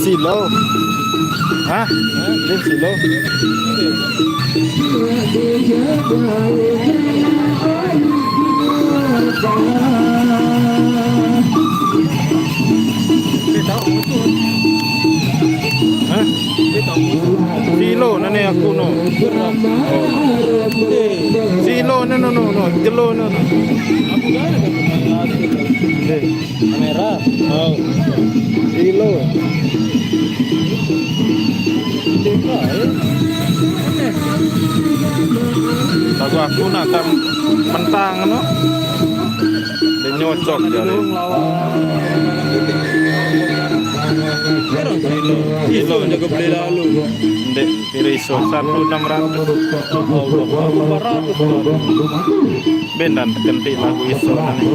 Silo. Hah? Din silo. Hah? Silo na ni ako no. Silo no. Jelo no. Kamera. Oh. Silo. Lagu aku nak kan mentang no. Dan nyocok jadi. Kilo jago beli lalu. Ndek iriso 1.600. Bendan kentik lagu iso nani.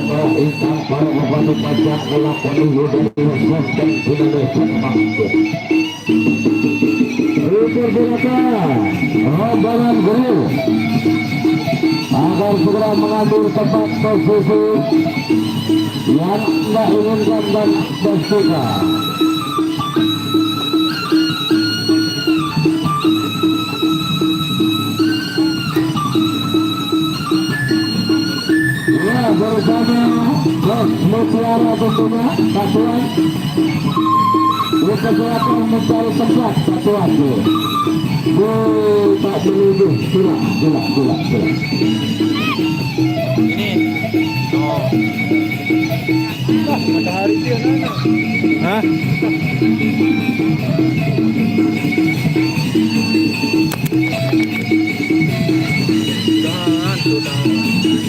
Balan guru agar segera mengambil tempat posisi yang tidak inginkan dan bersuka. Ya, bersama Los Mutiara tentunya satuan kesehatan mencari tempat satuan tak menuduh silap. Ini matahari dia mana? Hah?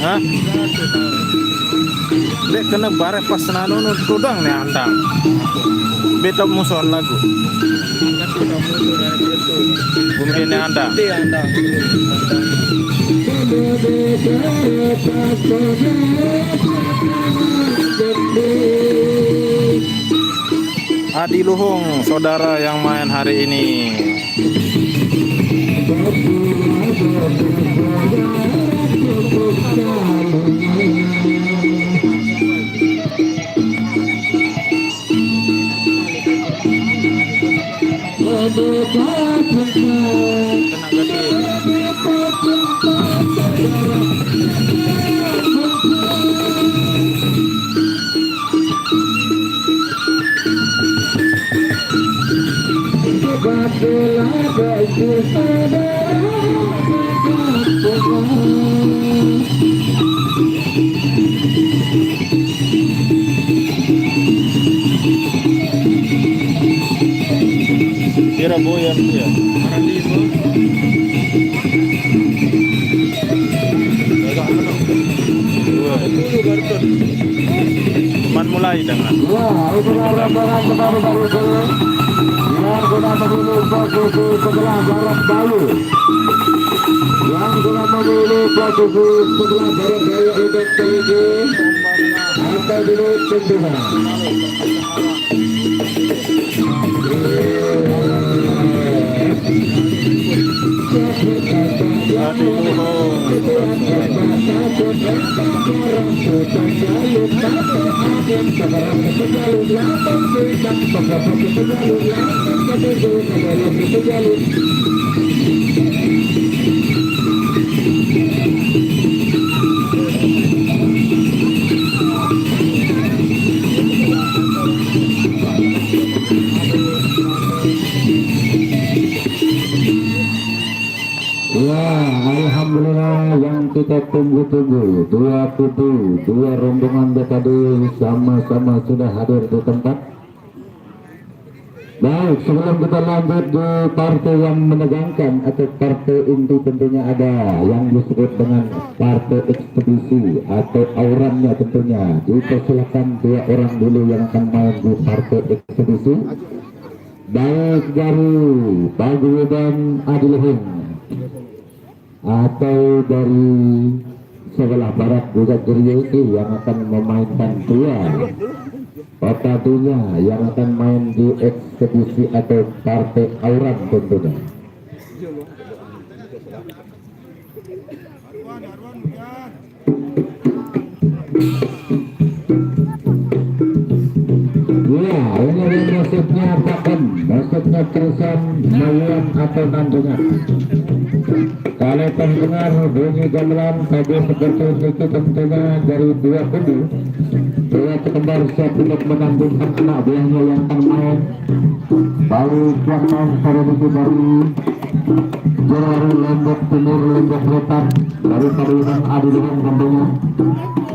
Hah? Dek kena bare pas nanu nu tudang nih andang. Beta muson lagu. Mungkin andang. Adi Luhung, saudara yang main hari ini. Kira boyan ya. Man mulai dengan yang guna memilih posisi sebelah barat bayu untuk tinggi atau dulu tentunya Ya, alhamdulillah yang kita tunggu-tunggu, dua kubu, dua rombongan BKD sama-sama sudah hadir di tempat. Baik, sebelum kita lanjut di partai yang menegangkan atau partai inti, tentunya ada yang disebut dengan partai ekspedisi atau aurannya tentunya. Dipersilakan dua orang dulu yang akan main di partai ekspedisi. Baik dari Paguyuban Adiluhung atau dari sebelah barat juga Jerioti yang akan memainkan dua Otadunya yang akan main di ekspedisi atau partai auran tentunya. Ya, ini maksudnya Pakem, maksudnya Trisan, Mayan atau Nandungan. Kalau pendengar bunyi gamelan tadi seperti itu tentunya dari dua kubu, dua kembar siap untuk menandingkan anak buahnya yang akan main. Baik yang main pada itu dari Jawa Lombok Timur, Lombok Wetan, dari Paguyuban Adiluhung tentunya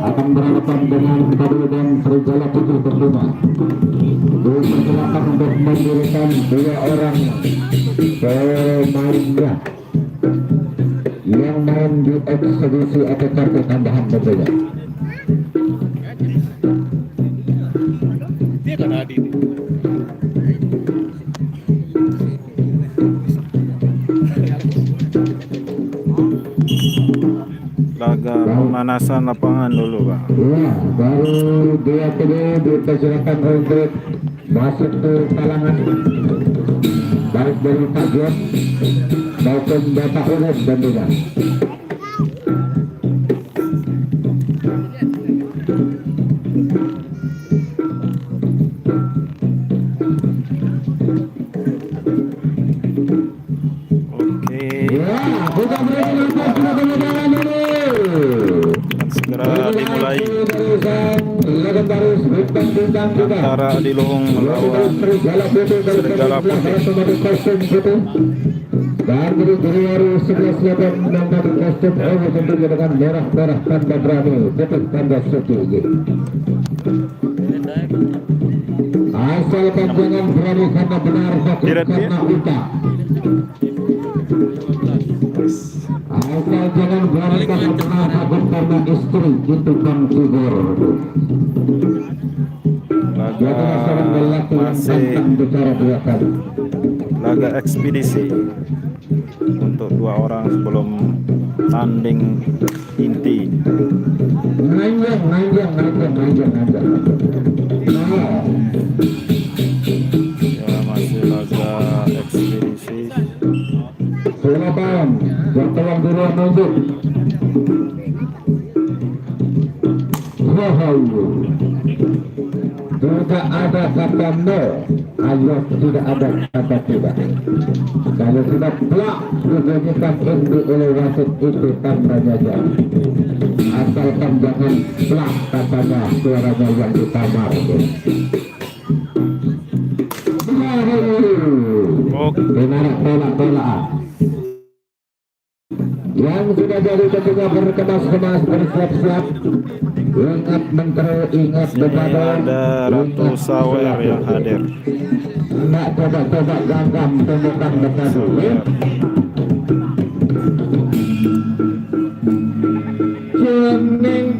akan berhadapan dengan Paguyuban Serigala Putih tentunya. Dipersilakan untuk mendirikan dua orang pemainnya yang main di ekspedisi atau kartu tambahan tentunya. Dia kan Adi. Laga pemanasan lapangan dulu, Bang. Ya, baru dua kubu dipersilakan untuk masuk ke kalangan baik dari Pak Jod maupun Bapak Unut tentunya. Oke, Ya, kita beri nafas pada kemudahan ini. akan segera dimulai Legendaris bintang-bintang juga. antara Adiluhung melawan Serigala Putih dari Serigala Putih. kostum putih. Dan dari Januari 11 Leban menggunakan kostum ungu tentunya dengan merah-merah tanda berani, putih tanda suci. Asalkan jangan berani karena benar, takut Direct ya? karena uta. Asal jangan berani karena benar, takut karena istri, itu kan figur. Jadi seorang lelaki yang masih pantang bicara dua kali. laga ekspedisi untuk dua orang sebelum tanding inti. Nanjang. Ya, masih laga ekspedisi. Silakan, wartawan di ruang nunjuk. Tidak ada kata no, alias tidak ada kata tidak. Kalau sudah plak dibunyikan inti oleh wasit itu tandanya jam. Asalkan jangan plak katanya suaranya yang utama. Oke, Menarik tolak-tolakan. Yang sudah jadi tentunya berkemas-kemas, bersiap-siap. Ingat menteri, ingat sini bepada, ada Ratu Sawer yang hadir. Nak coba-coba gagam temukan bekadu. Jening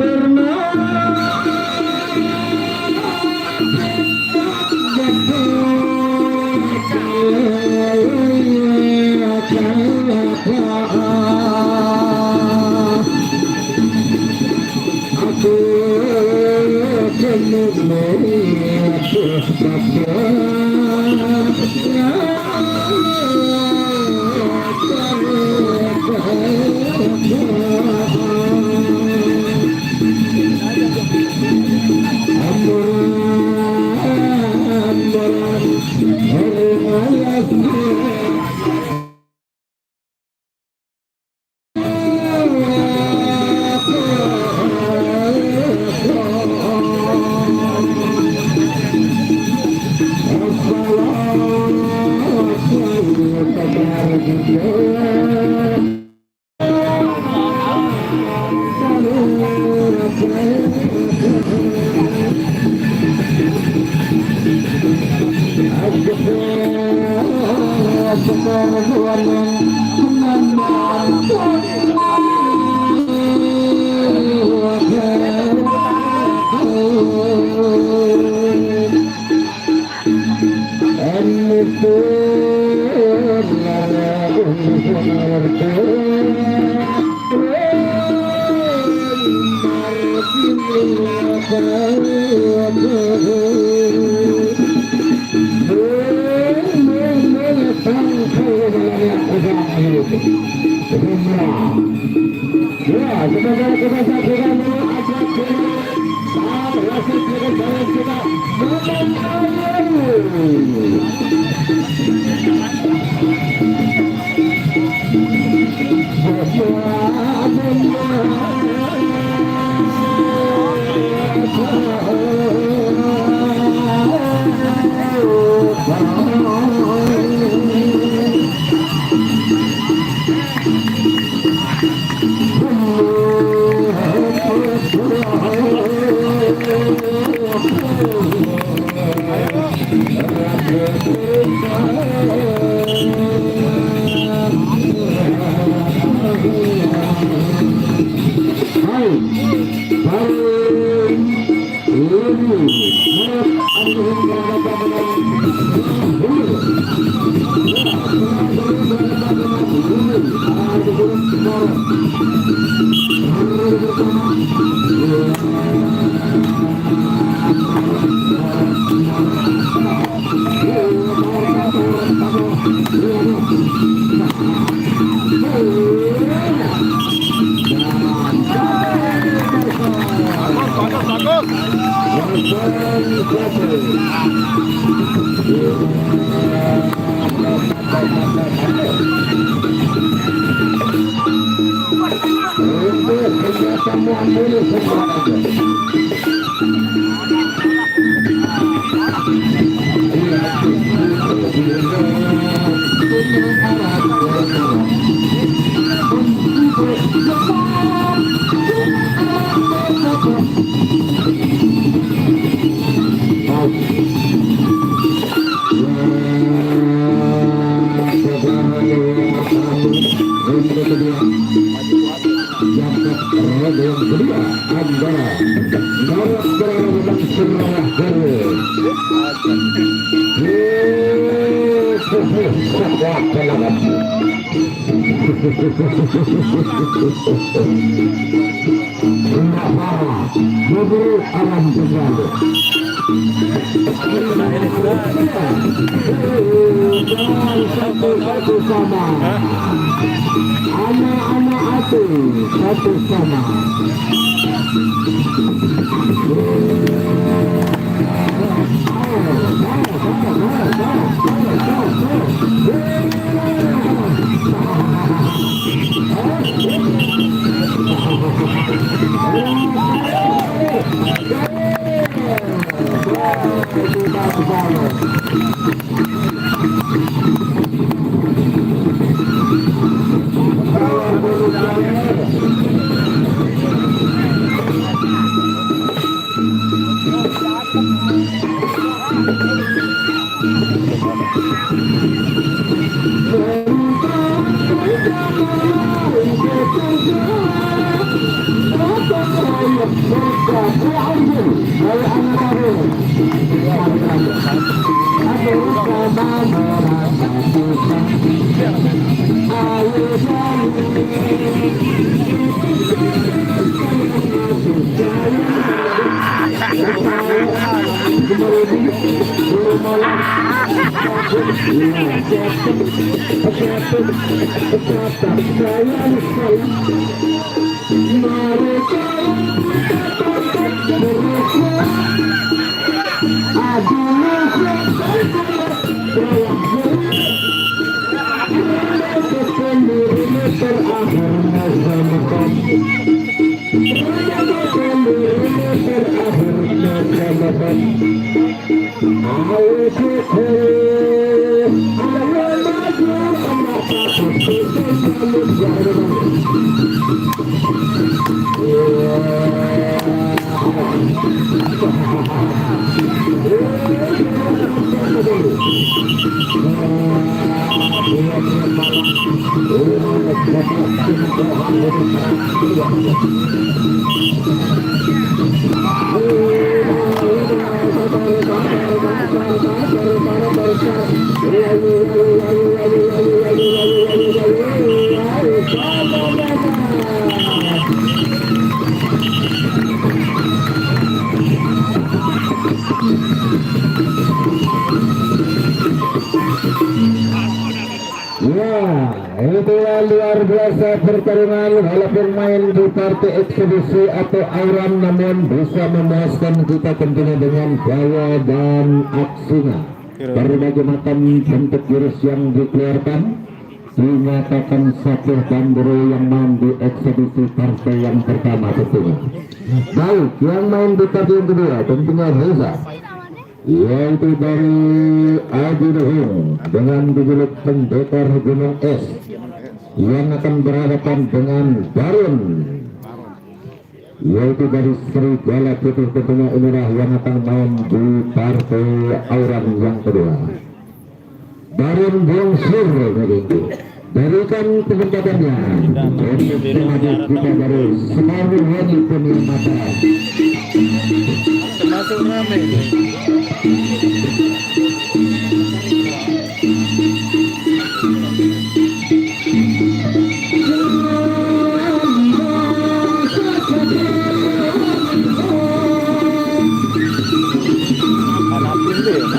Itulah luar biasa pertarungan walaupun main di partai ekspedisi atau auran, namun bisa memuaskan kita tentunya dengan gaya dan aksinya. Berbagai macam bentuk jurus yang dikeluarkan dinyatakan satu bandero yang main di ekspedisi partai yang pertama tentunya. Baik, yang main di partai yang kedua tentunya Reza, yaitu dari Adi Luhung dengan dijuluk pendekar Gunung Es, yang akan berhadapan dengan Barun, yaitu dari Serigala Putih. Tentunya inilah yang akan main di partai auran yang kedua. Barun Bongsur berikan kebenarannya untuk pengajar kita dari Semarang Wani Penimata. Termasuk rame. Anak pintu ya,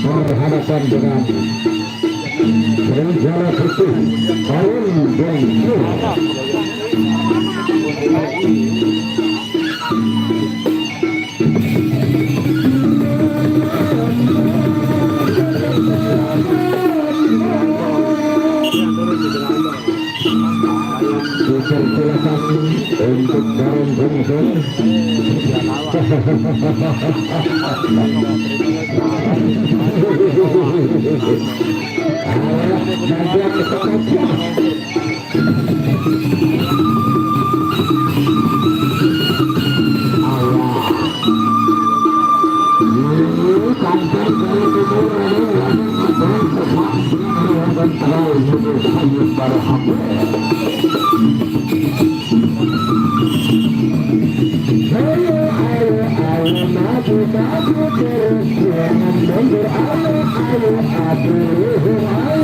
berhadapan dengan Serigala Putih Barun Bongsur. Dipersilakan untuk Barun Bongsur.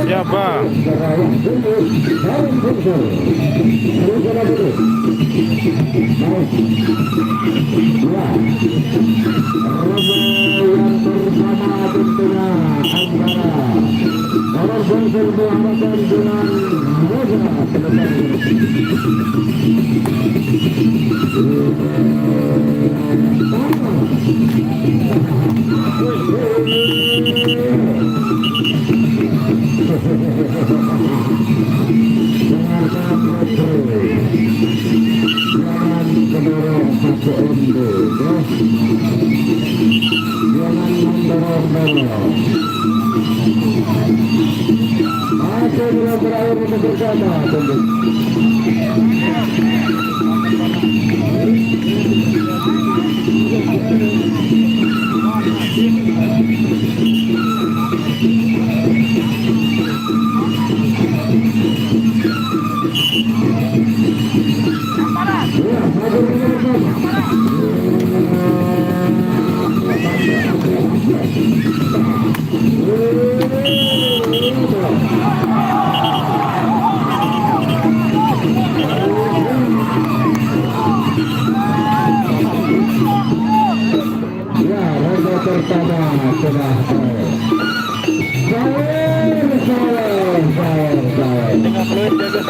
Siapa? satu ronde ya. Jangan mendorong-dorong. Masih belum berakhir untuk bersama tunggu. Pertama sudah Tengah peluit jaga.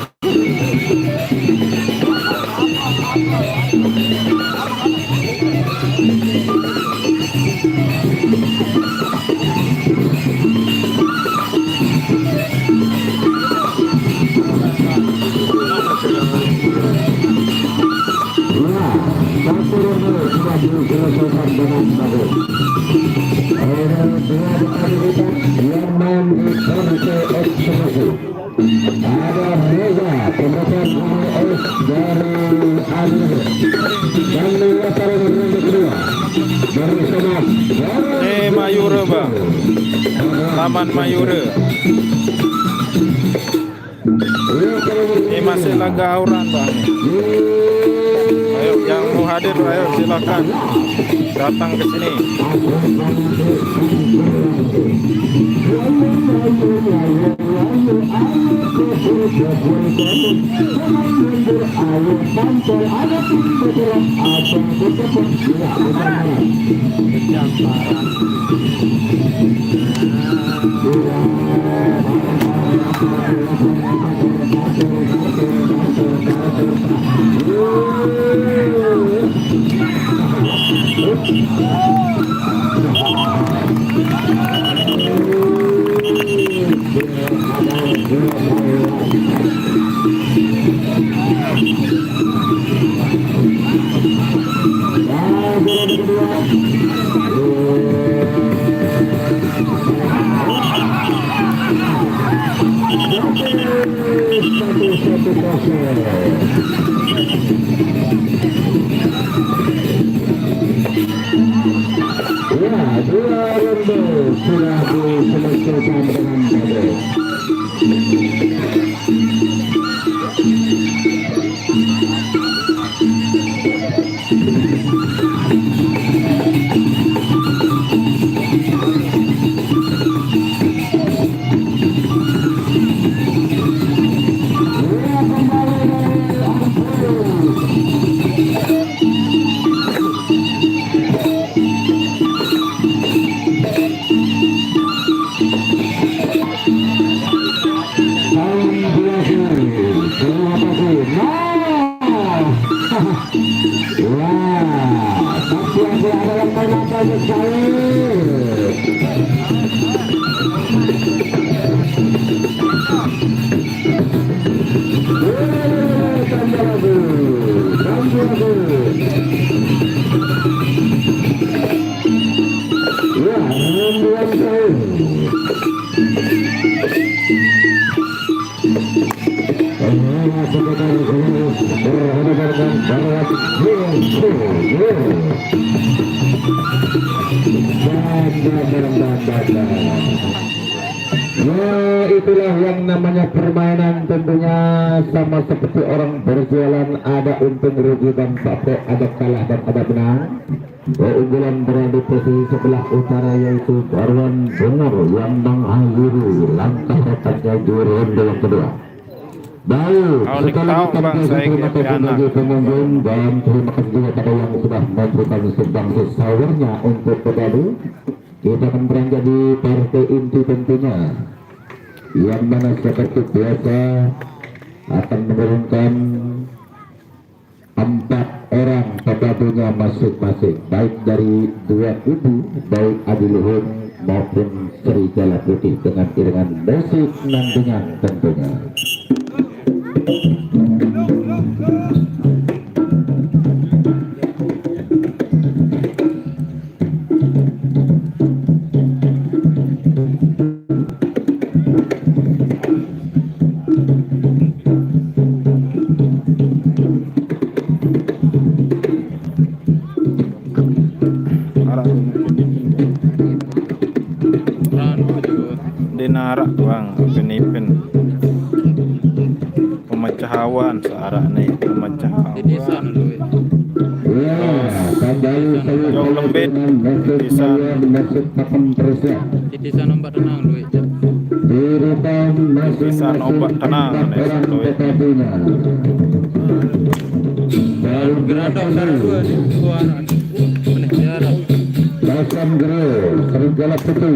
satu ronde sudah diselesaikan dengan bagus. Dua kandidat yang main di komite eksekusi. Ada Reza, pembukaan UMS dari Adil, dan Liwasari di ronde kedua dari Senat. Mayura bang, Taman Mayura. Ini masih laga auran bang. Ayo yang mau hadir, ayo silakan datang ke sini. Dua ronde sudah diselesaikan dengan baik. Ya, itulah yang namanya permainan, tentunya sama seperti orang berjualan, ada untung rugi dan profit, ada kalah dan ada menang. Keunggulan berada di posisi sebelah utara yaitu Barwan Benar yang mengakhiri langkah rekannya di ronde yang kedua. Baik, sekali lagi terima kasih bagi pengunjung dan terima kasih juga kepada yang sudah memberikan sumbangsi sawernya untuk pedadu. Kita akan beranjak di partai inti tentunya, yang mana seperti biasa akan menurunkan 4 orang pedadunya masing-masing, baik dari 2 kubu, baik Adiluhur maupun Serigala Putih, dengan iringan musik nantinya tentunya. arak bang, ipin-ipin. Pemecah awan searak nih, pemecah Di desa awan. dulu. Ya, kembali saya Jauh lembit, bisa. masuk pakem terus ya. Di desa nombak tenang dulu. Di rutan Bisa masing-masing nombak tenang, empat nih, orang Sotoy. PKB-nya. Baru Geradok cara dua nih. Suara. Meneh jarak. Basam Gere, Serigala Putu,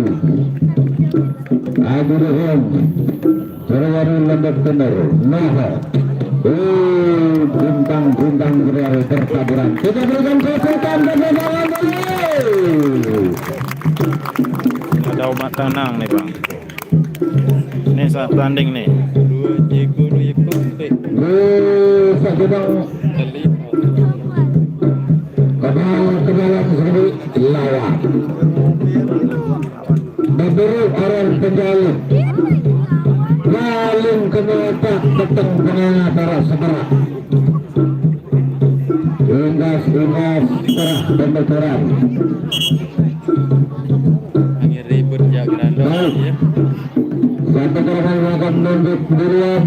Adi Rohon, Terwaru Lembek Tener, Naha. Bintang-bintang berlari bertaburan. Kita berikan kesulitan kemenangan dulu. Ada umat tenang nih bang. Ini saat tanding nih. Dua Jeko lu ya pempe. Sedang Terlihat. kebalan sendiri lawan. Berburu orang penjalin. Paling kemetak peteng penengah para seberat. Ingas terah pembeturan. Angin ribut ya geradok ya. Satu korban akan menunjuk duluan.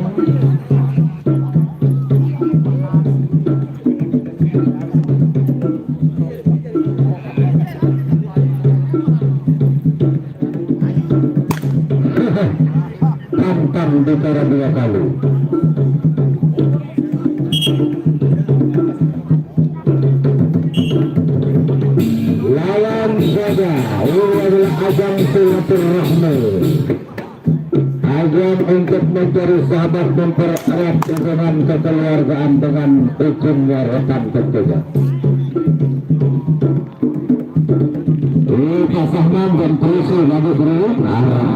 Pantang bicara dua kali. Lawan saja. Ini adalah ajang silaturahmi. Ajang untuk mencari sahabat mempererat hubungan kekeluargaan dengan ujungnya rekan tentunya. Pak Sahman dan Polisi lagi berdua. Arah.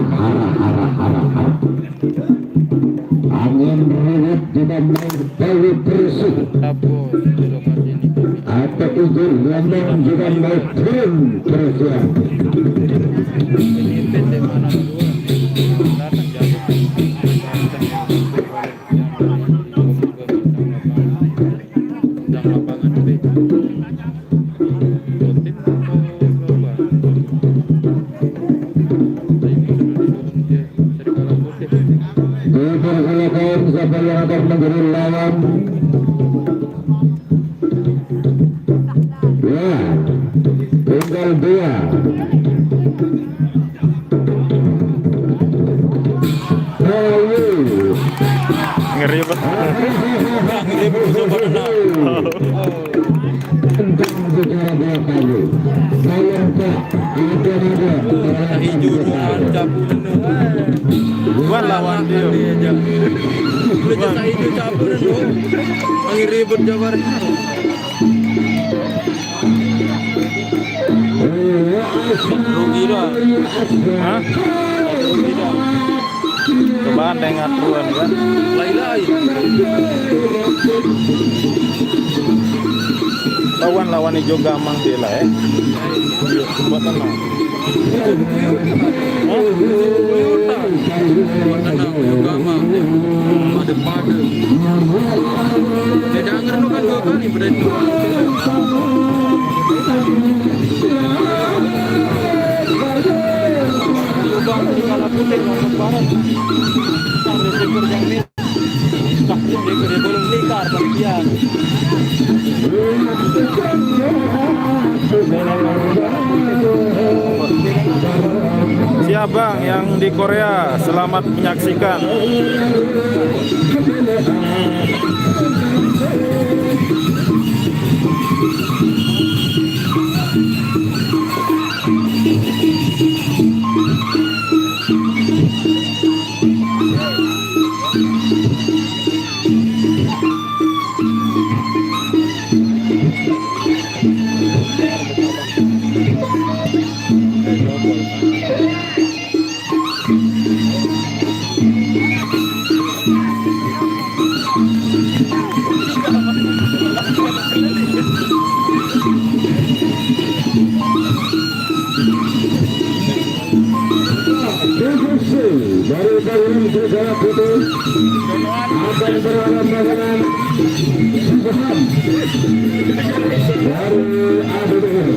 Angin ribut didambang Dewi Polisi. Tapos lokasi ini. Atau izin yang juga mau turun persiapan. Ini PT mana dua. Datang jatuh. Jam lapangan B. Rutin atau lomba? Serigala putih. Dipersilakan siapa yang akan menjadi lawan. Ya, tinggal dua. Ngeri banget. Ribut coba tenang. Tentang bicara dua kali. Saya ada. Hijau dua capu Buat lawan dia. Udah jasa hijau capu dulu. Angin ribut Jabar. Rugi dah. Hah? Rugi dah. Cobaan dengan aturan kan. Lain-lain. Lawan juga mang dia lah Buat tenang. Tenang juga mah. Pada. Dia denger lu kan 2 kali berarti. Bang Serigala Putih nomor barat. Sampai sekor yang ini. Sakit dia belum likar bagian. Siap bang yang di Korea, selamat menyaksikan. Dari Bali Serigala Putih akan berharap dengan Subhan dari ABDR.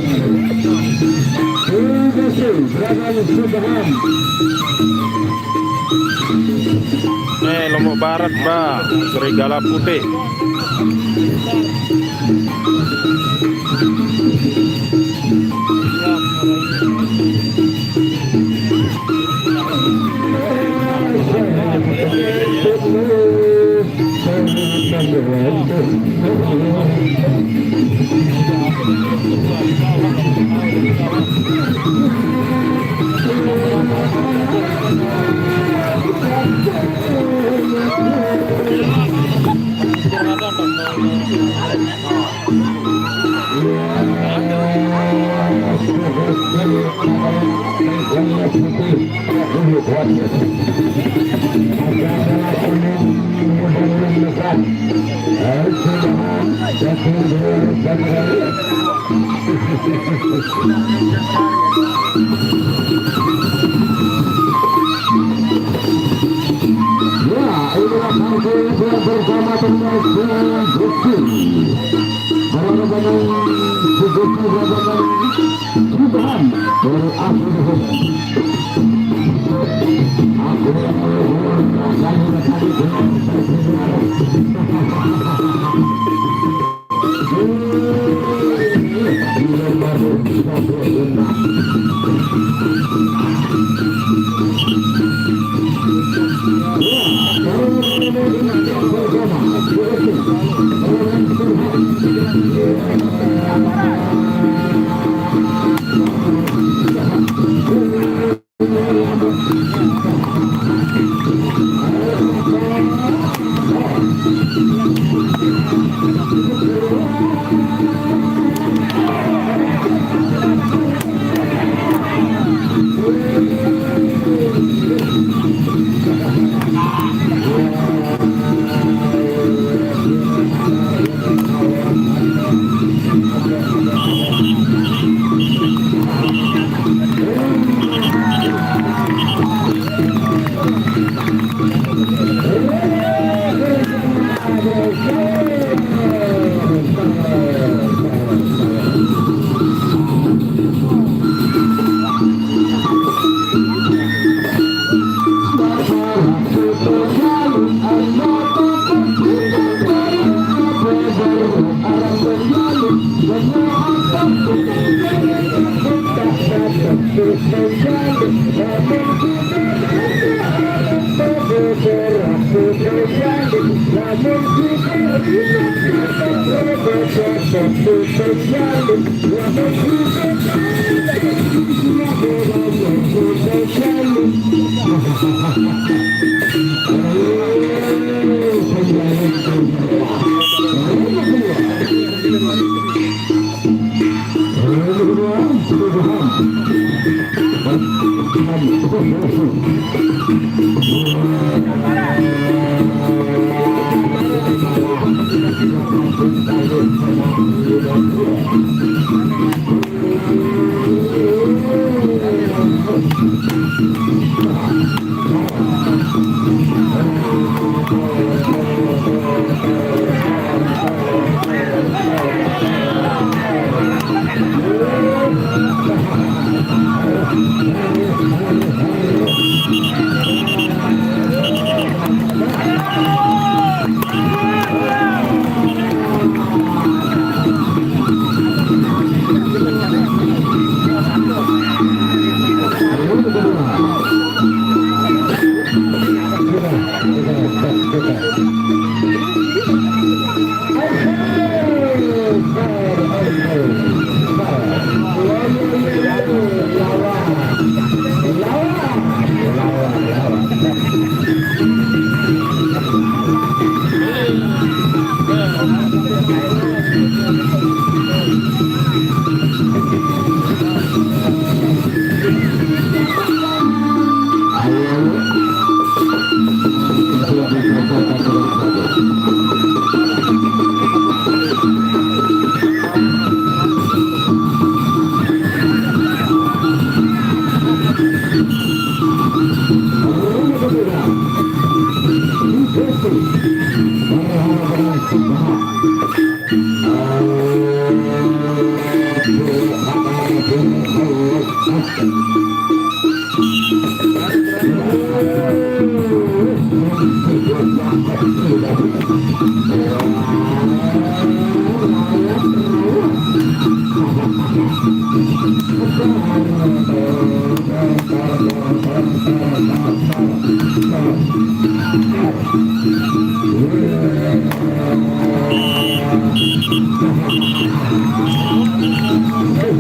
Terima kasih Subhan. barat Bang, serigala putih. bersama teman Gusti Tuhan dari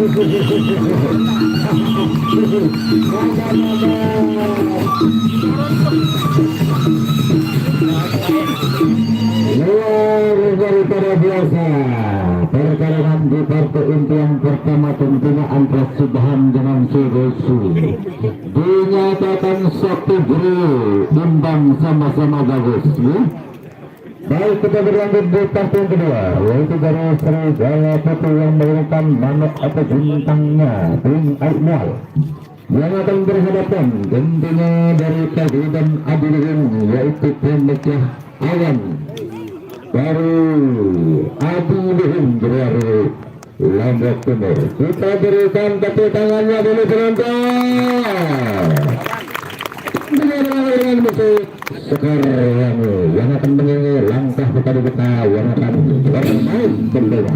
Luar daripada biasa. Perkarangan di partai inti yang pertama tentunya antara Subhan dengan Suresu. Dinyatakan 1-1 imbang sama-sama bagus. Ya? Baik, kita berlanjut di partai yang kedua, yaitu dari Sriwijaya Putu yang menggunakan manuk atau bintangnya Bing Akmal yang akan berhadapan tentunya dari Tadi dan Adiluhum, yaitu Pemecah Awan baru Adiluhum dari Lombok Timur. Kita berikan tepuk tangannya dulu penonton. Dengan musik sekarang yang akan menyanyi langkah kepada kita yang akan bermain bendera.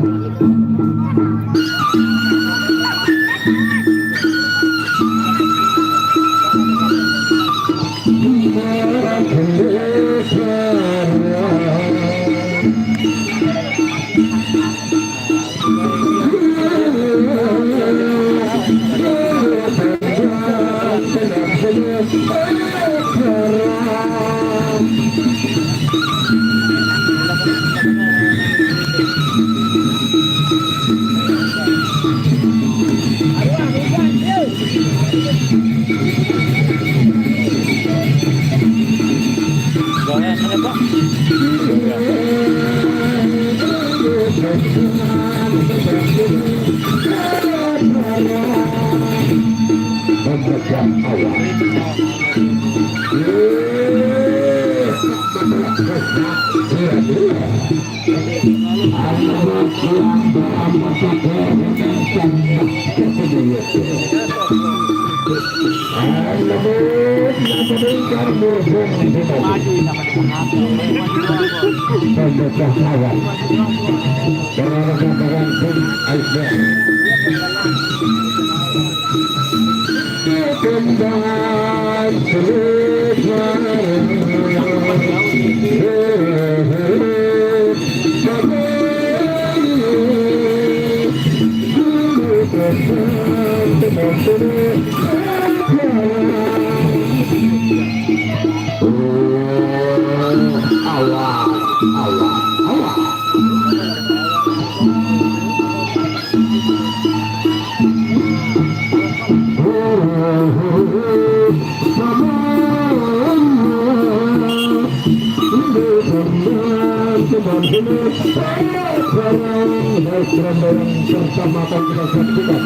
Bersama akan kita saksikan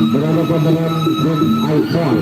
berhadapan dengan Bing Akmal.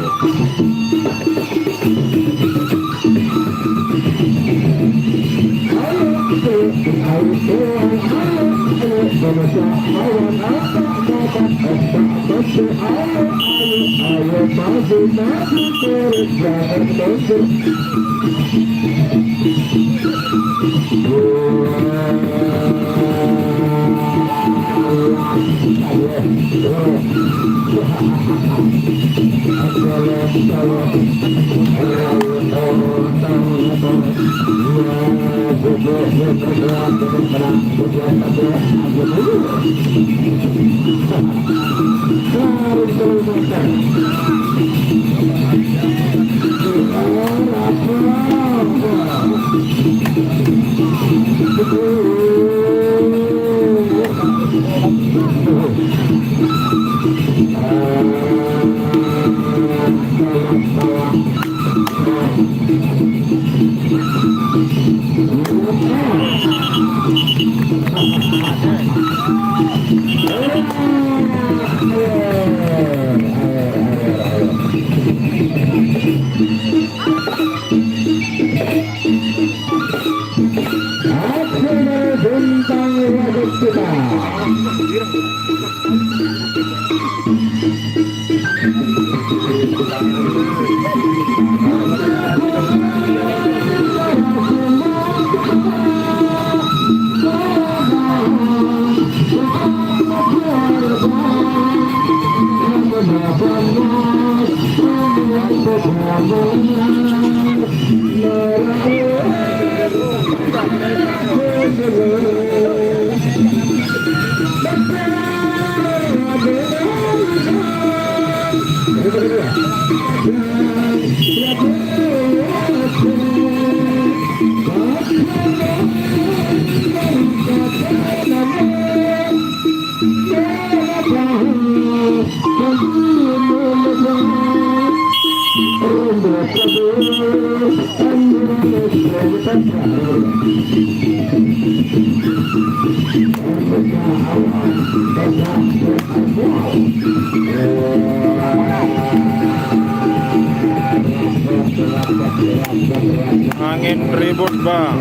Angin ribut bang.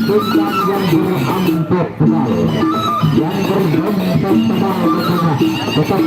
Bintang yang berampuk tebal, yang berbentuk tebal katanya, tetap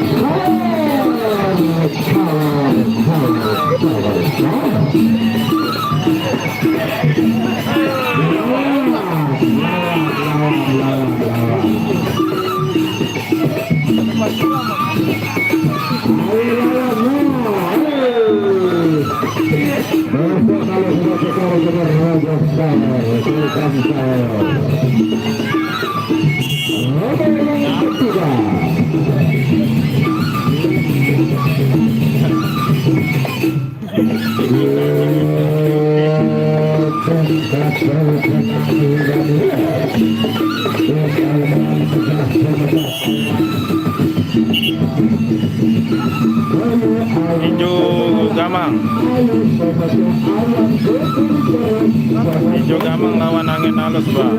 Hijau Gamang. Hijau Gamang lawan angin halus bang.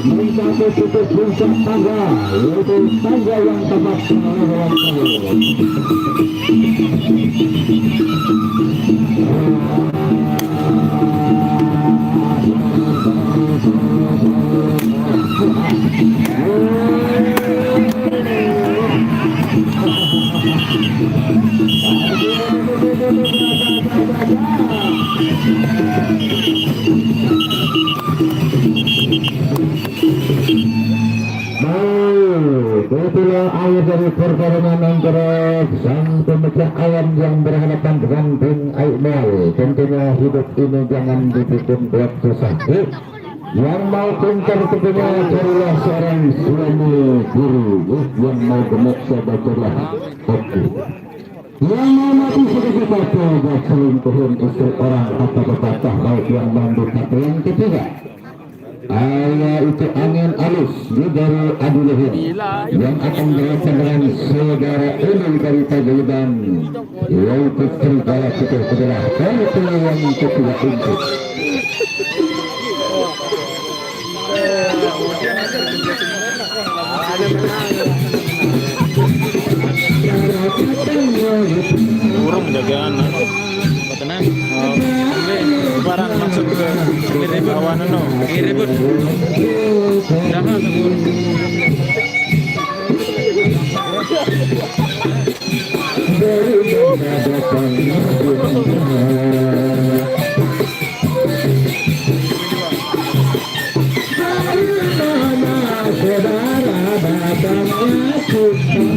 Mencapai titik puncak tangga, yaitu tangga yang tepat dalam itulah air dari pertarungan antara sang pemecah alam yang berhadapan dengan Bing Aikmal. Tentunya hidup ini jangan dibikin buat susah. Yang mau pintar tentunya carilah seorang suami guru. Yang mau gemuk sahabatlah. Oke. Yang mau mati sedikit apa buat selingkuhin istri orang kata pepatah baik yang mandu tapi yang ketiga. Itu angin alus dari adu leher yang akan berlaku dengan saudara Emil dari Paguyuban, yaitu serigala putih adalah kalau yang kedua itu. Burung jagaan Tenang. barang masuk ke awan no. Ribut. Jangan sebut. Dari saudara datangnya kita.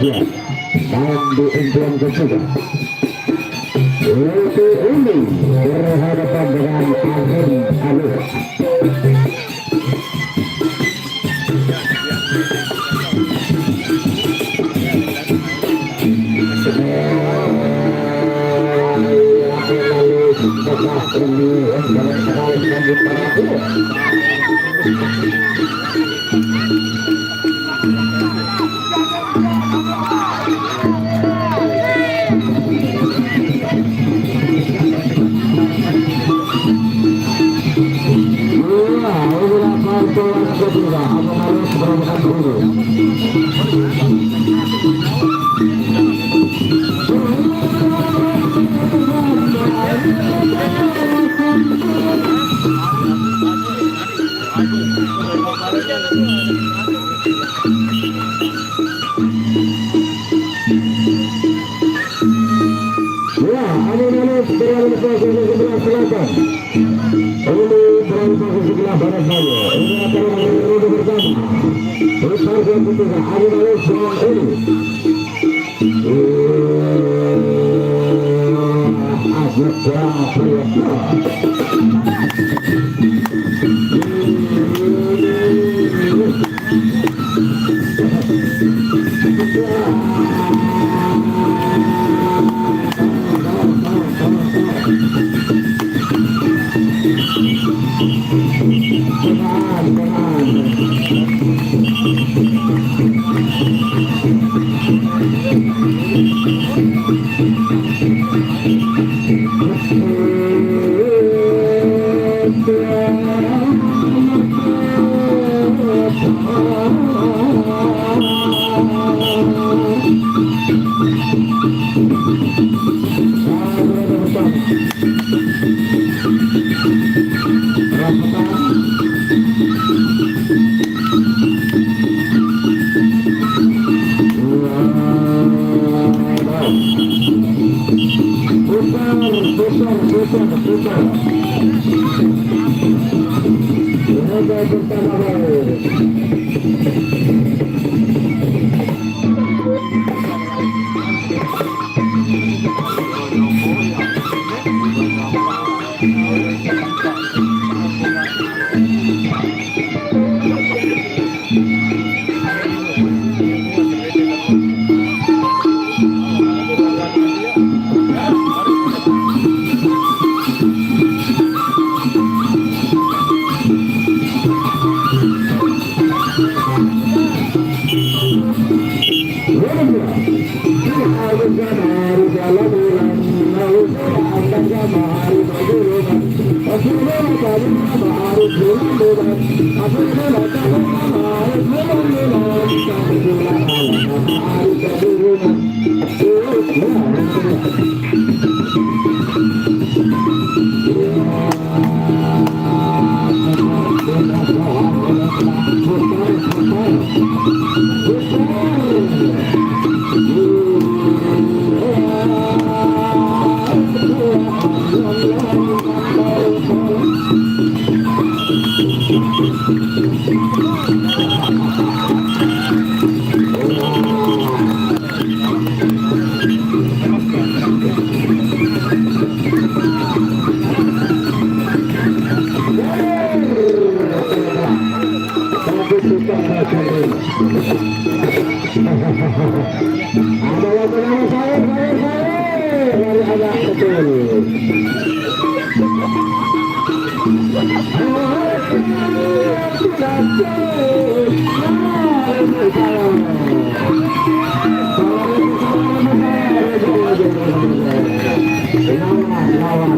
Malulina. Dan di undian ketiga Ulti Uli berhadapan dengan Angin Alus. Ada yang bernama saya dari agak betul. Lawan.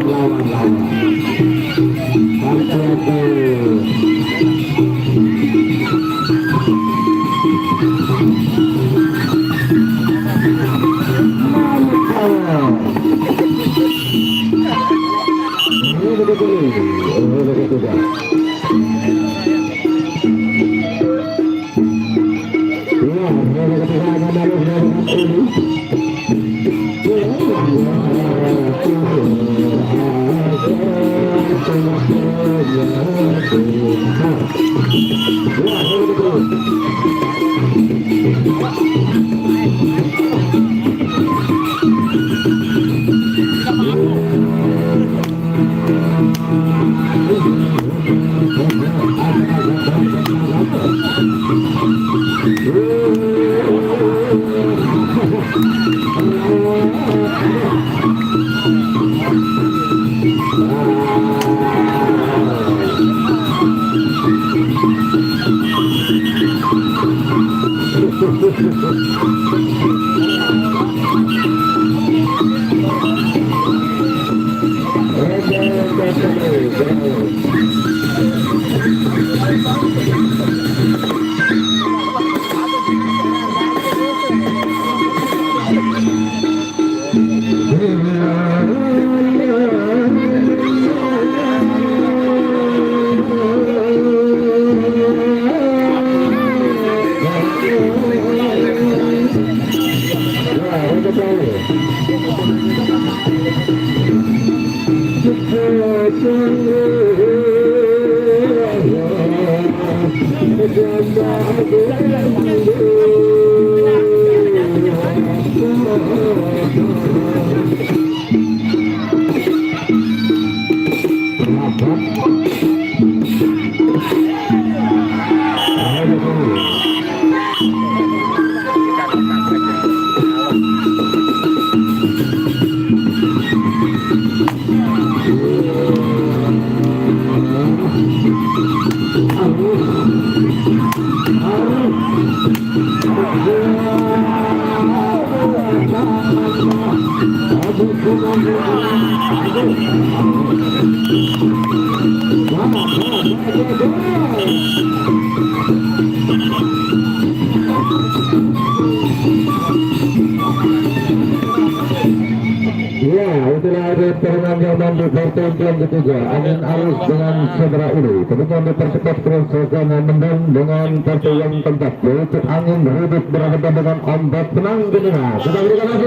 Ya, itulah pertandingan yang di pertandingan ketiga. Angin arus dengan Sabra Ulu. Kemudian dipercepat kerusakan mendang dengan pertandingan keempat. Yaitu angin hidup berhadapan dengan ombak tenang di tengah. Kita berikan lagi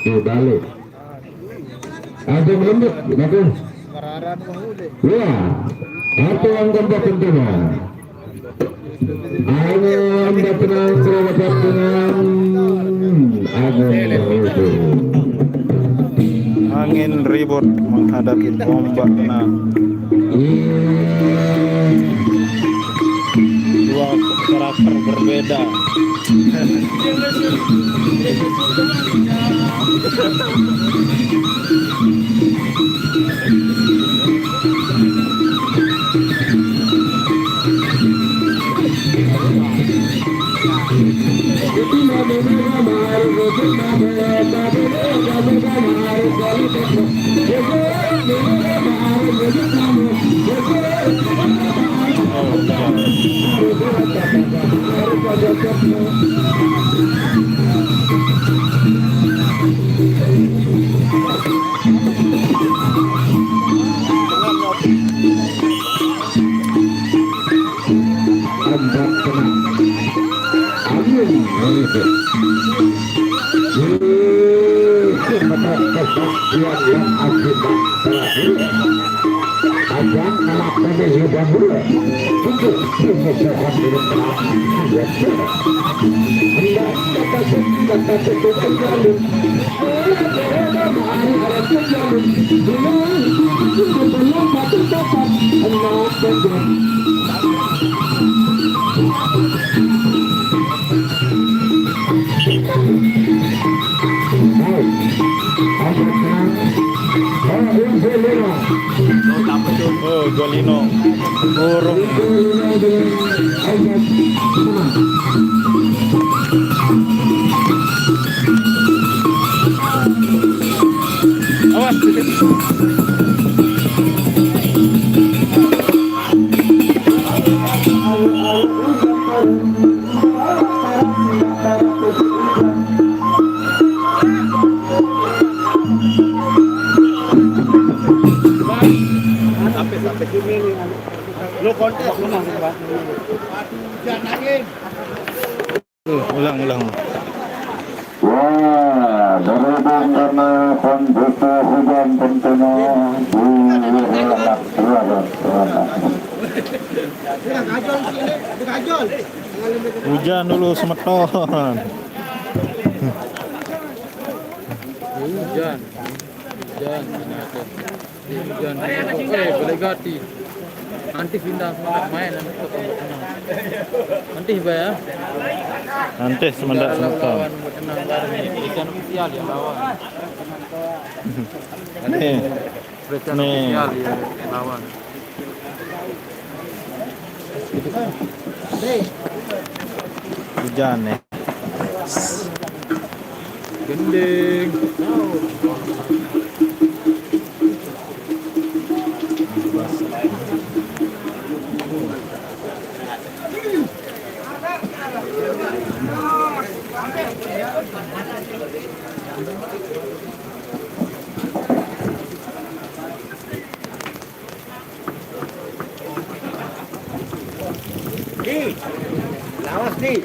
dibalik. Angin lembut, bagus. Ya, satu yang keempat tentunya. Angin bertenang terhadap dengan Angin ribut menghadapi ombak tenang. Dua karakter berbeda. Allah Akbar. Oh, Golino. Burung. Awas. Lu kontes ulang. Wah, berhubung karena kondisi hujan tentunya Hujan dulu semeton. Hujan. Boleh ganti. Nanti pindah main nanti ke tenang. Nanti ya. Nanti semendak semeton. Lawan tenang bareng ikan ofisial ya lawan. Nih. Ikan Nih. ofisial ya lawan. Hujan nih. Gending. Lawas nih.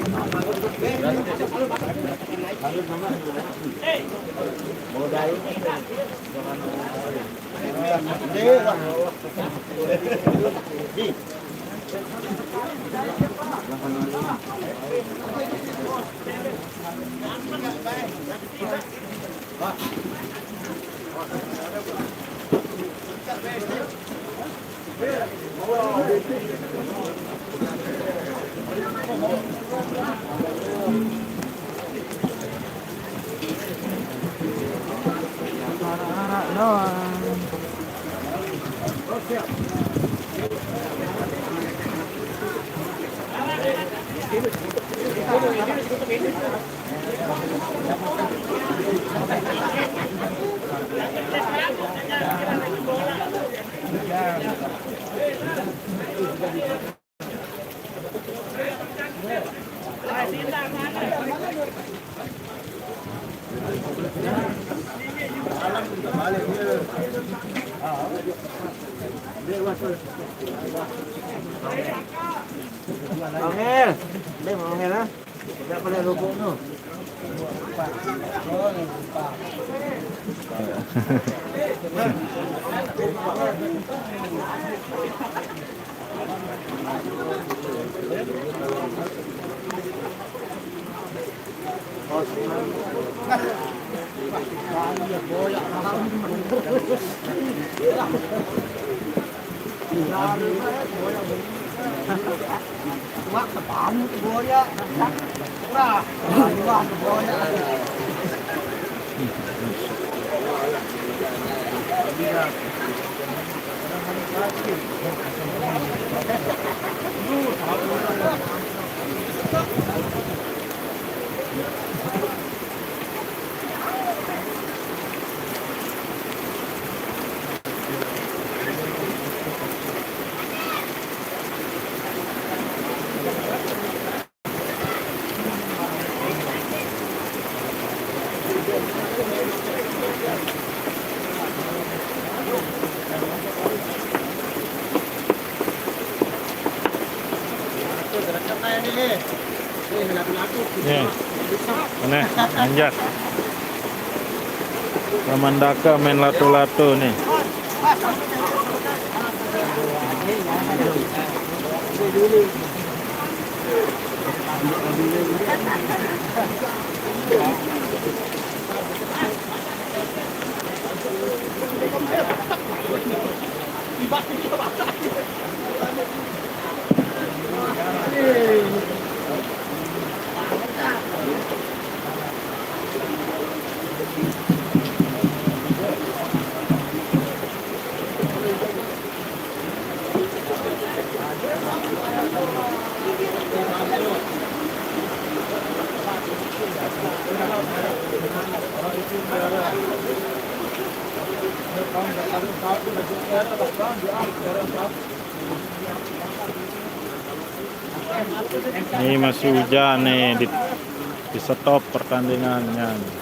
Angel, đây mà Angel á, đã có lên logo nữa. Nih. Mana? Anjak. Kamandaka main lato-lato nih. Ini masih hujan nih, di stop pertandingannya.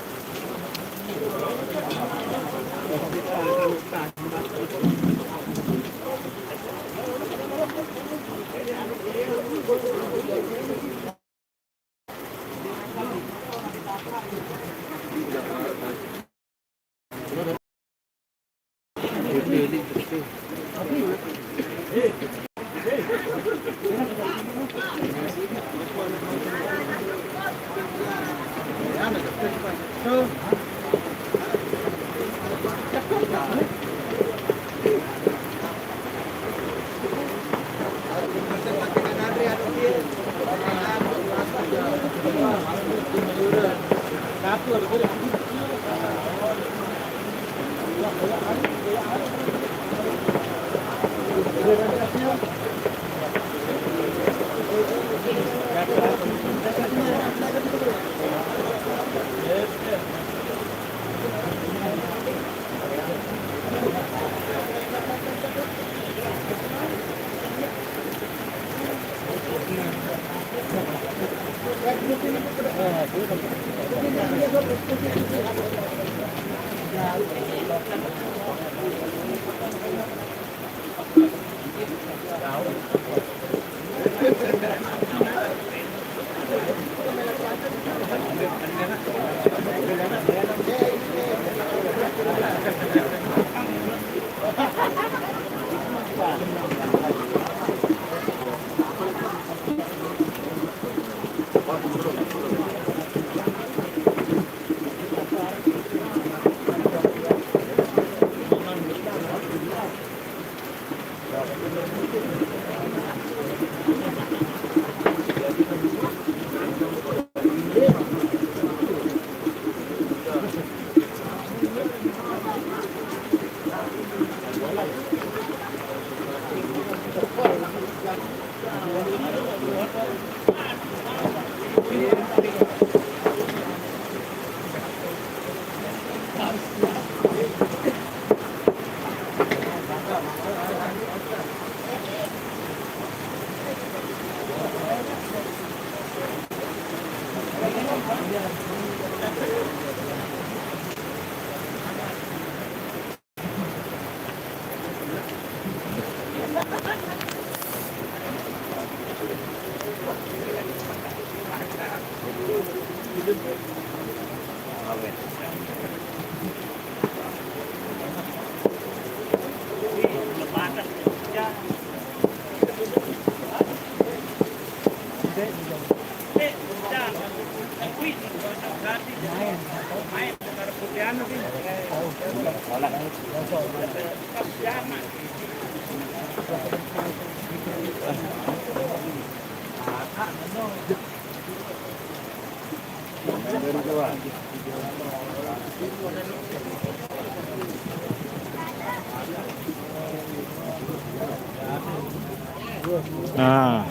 Nah,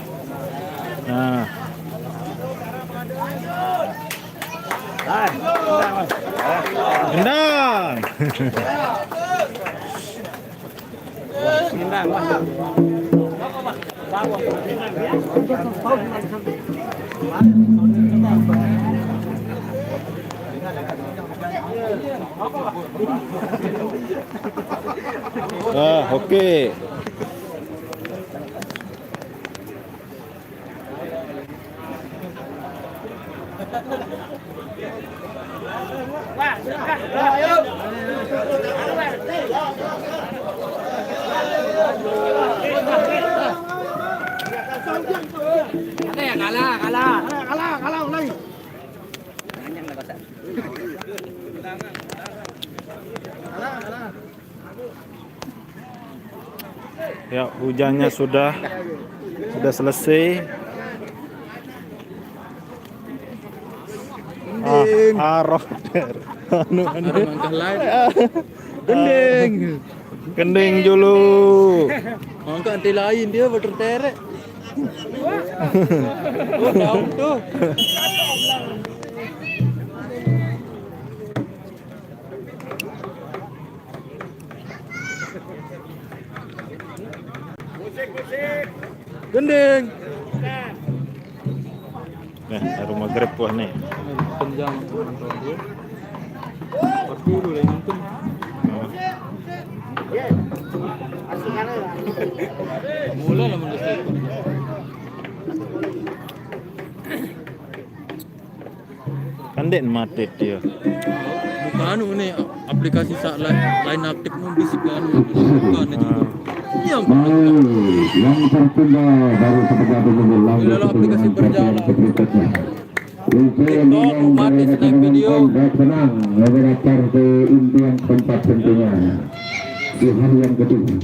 nah. Gendang. Oke. Kalah ulang. Kalah. Ya, hujannya sudah selesai. Roder. Gending. Gending dulu. Angka anti lain dia berterek. Oh, jauh tuh. Gending. Nah, baru maghrib wah nih. Penjang. Pasti dulu yang nonton. Mulai lah mendesak. Kandek mati dia. Bukan nih aplikasi lain aktif bisik kan. Bukan itu. Iya. Yang tertunda baru sebentar dulu Lalu aplikasi berjalan. berikutnya. TikTok mati sedang video. Senang mengejar ke impian tempat tentunya di hari yang kedua.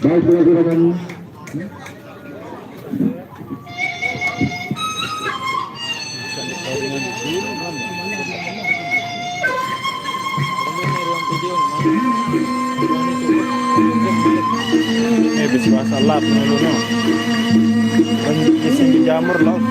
Baik teman-teman. Bis bahasa lap dulu no. Di sini jamur loh.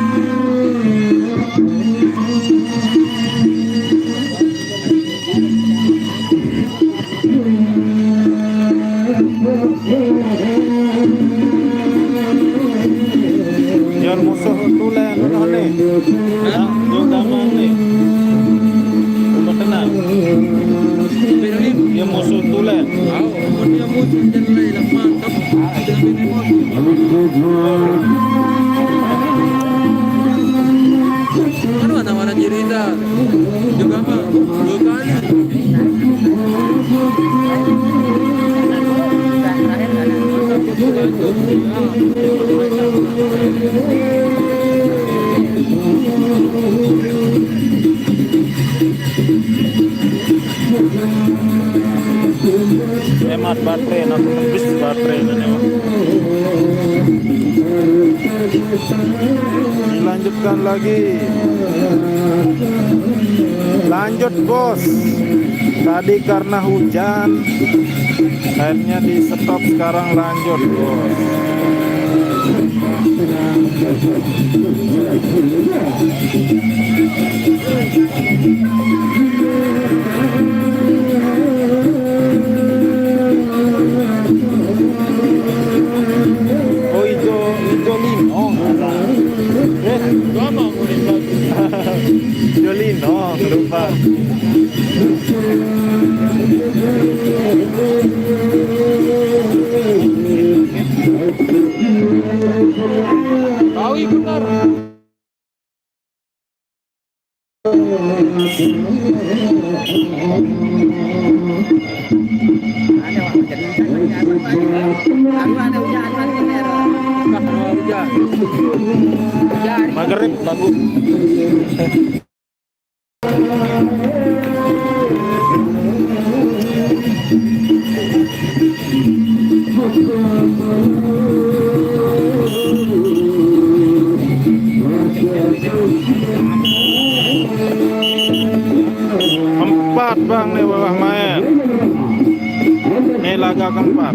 Yang musuh tulen noh nih. Nah, yang gaman nih. Udah tenang. Yang musuh tulen. Dia musuh dan lain mantap. Kan mana-mana cerita juga mah 2 kali. Hemat baterai, nanti habis baterai ini. Dilanjutkan lagi. Lanjut bos. Tadi karena hujan, akhirnya di stop, sekarang lanjut bos. Oh ijo lino. Gama Ijo lino, lupa. Tahu benar. Maghrib bagus. Empat bang nih bawah main. Ini laga keempat.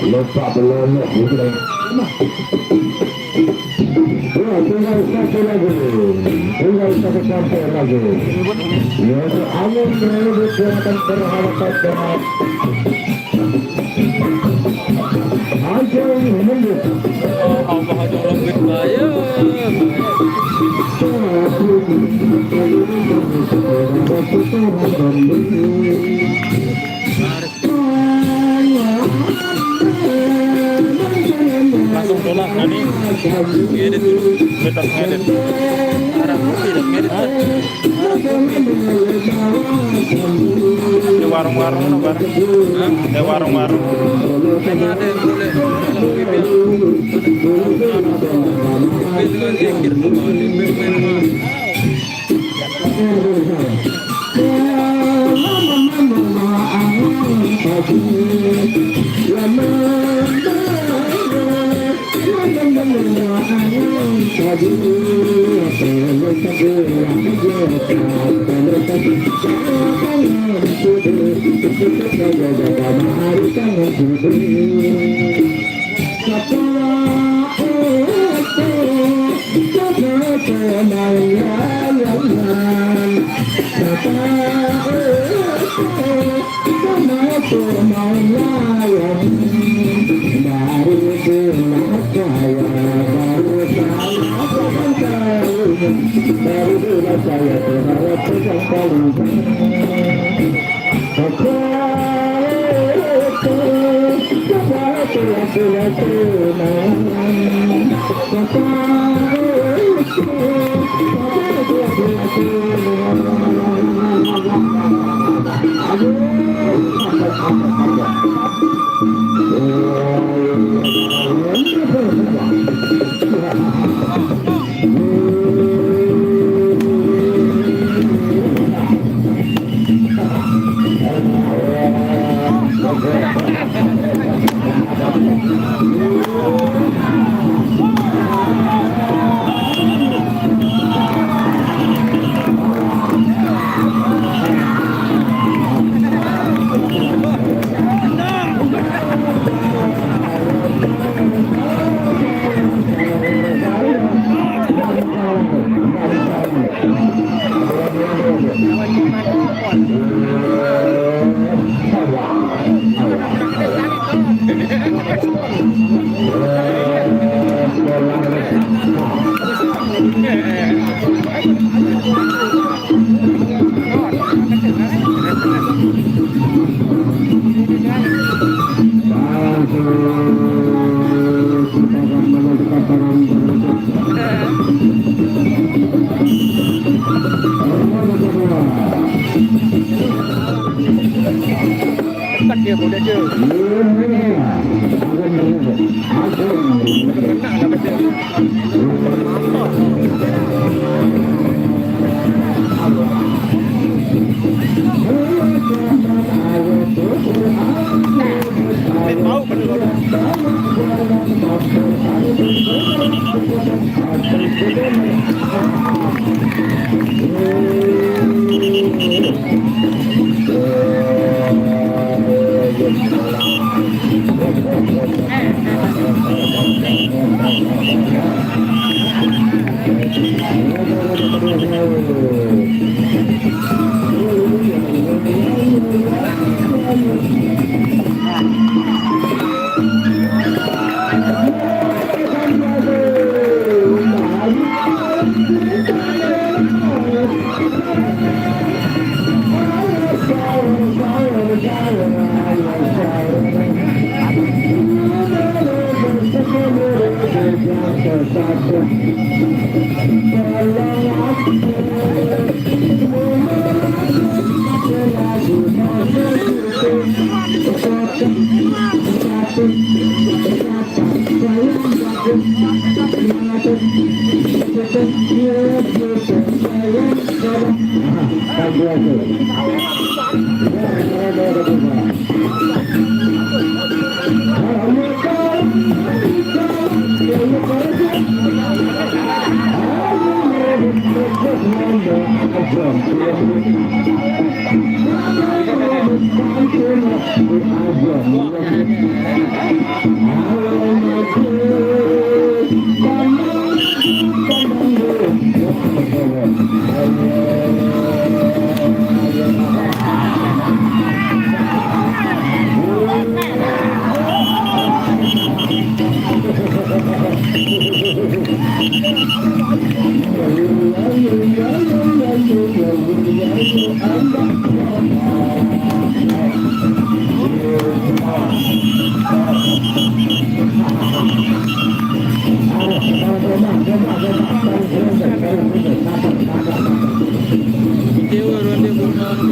Lupa belum gitu deh. Tinggal satu lagi, tinggal satu sampai lagi. Yaitu angin menyebut gerakan perhalapan dengan aja menunggu. Allah aja orang berbahaya. Ngedit dulu. Tetap ngedit. Arah kopi dan ngedit. Arah kopi. Di warung-warung no bar. Hah? Di warung-warung. Memang ada yang boleh. Kalau bibir. Bibir dengan zikir. Kalau di bibir mah. Dewa ronde bunga apa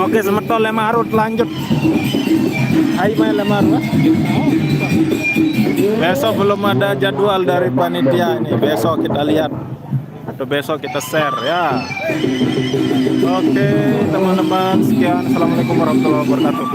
Oke, semetol Lemarut lanjut. Ayo main Lemarut. Besok belum ada jadwal dari panitia ini. Besok kita lihat atau besok kita share ya. Oke, teman-teman, sekian. Assalamualaikum warahmatullahi wabarakatuh.